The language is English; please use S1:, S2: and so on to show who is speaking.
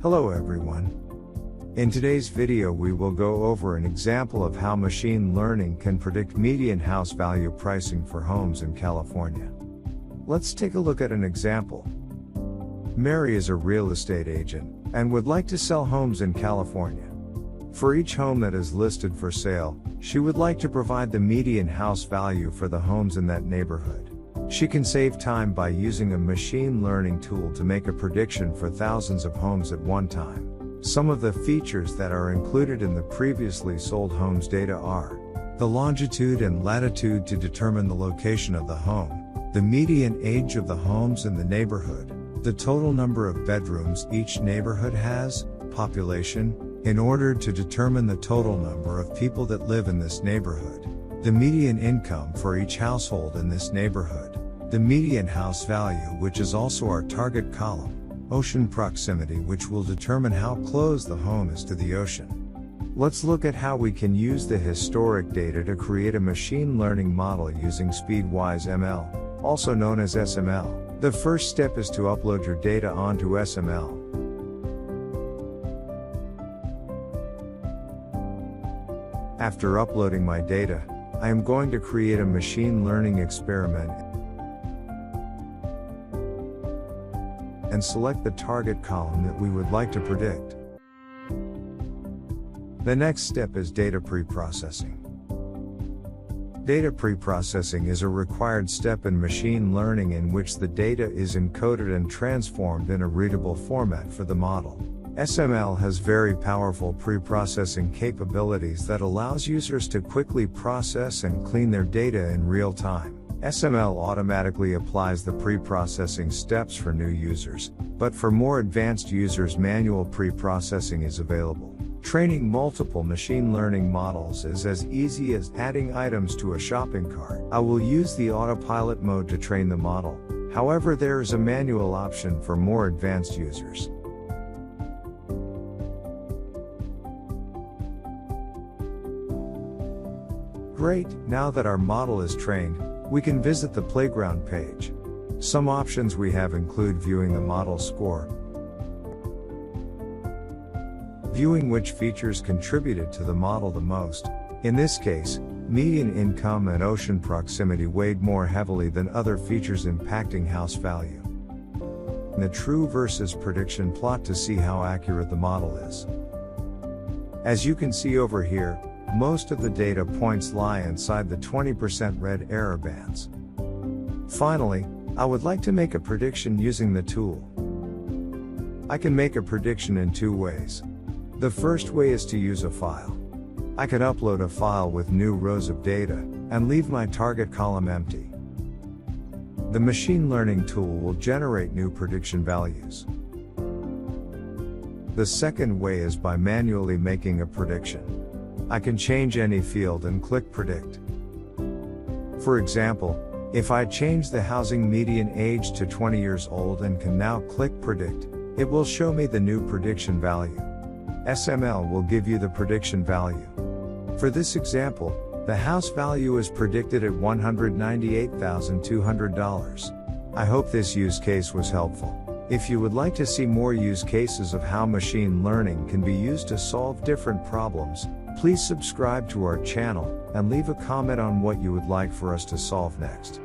S1: Hello everyone. In today's video we will go over an example of how machine learning can predict median house value pricing for homes in California. Let's take a look at an example. Mary is a real estate agent and would like to sell homes in California. For each home that is listed for sale, she would like to provide the median house value for the homes in that neighborhood. She can save time by using a machine learning tool to make a prediction for thousands of homes at one time. Some of the features that are included in the previously sold homes data are the longitude and latitude to determine the location of the home, the median age of the homes in the neighborhood, the total number of bedrooms each neighborhood has, population, in order to determine the total number of people that live in this neighborhood, the median income for each household in this neighborhood, the median house value, which is also our target column, ocean proximity, which will determine how close the home is to the ocean. Let's look at how we can use the historic data to create a machine learning model using SpeedWise ML, also known as SML. The first step is to upload your data onto SML. After uploading my data, I am going to create a machine learning experiment and select the target column that we would like to predict. The next step is data preprocessing. Data preprocessing is a required step in machine learning in which the data is encoded and transformed in a readable format for the model. SML has very powerful preprocessing capabilities that allows users to quickly process and clean their data in real time. SML automatically applies the preprocessing steps for new users, but for more advanced users manual preprocessing is available. Training multiple machine learning models is as easy as adding items to a shopping cart. I will use the autopilot mode to train the model, however there is a manual option for more advanced users. Great, now that our model is trained, we can visit the playground page. Some options we have include viewing the model score, viewing which features contributed to the model the most. In this case, median income and ocean proximity weighed more heavily than other features impacting house value. And the true versus prediction plot to see how accurate the model is. As you can see over here, most of the data points lie inside the 20% red error bands. Finally, I would like to make a prediction using the tool. I can make a prediction in two ways. The first way is to use a file. I can upload a file with new rows of data, and leave my target column empty. The machine learning tool will generate new prediction values. The second way is by manually making a prediction. I can change any field and click Predict. For example, if I change the housing median age to 20 years old and can now click Predict, it will show me the new prediction value. SML will give you the prediction value. For this example, the house value is predicted at $198,200. I hope this use case was helpful. If you would like to see more use cases of how machine learning can be used to solve different problems, please subscribe to our channel and leave a comment on what you would like for us to solve next.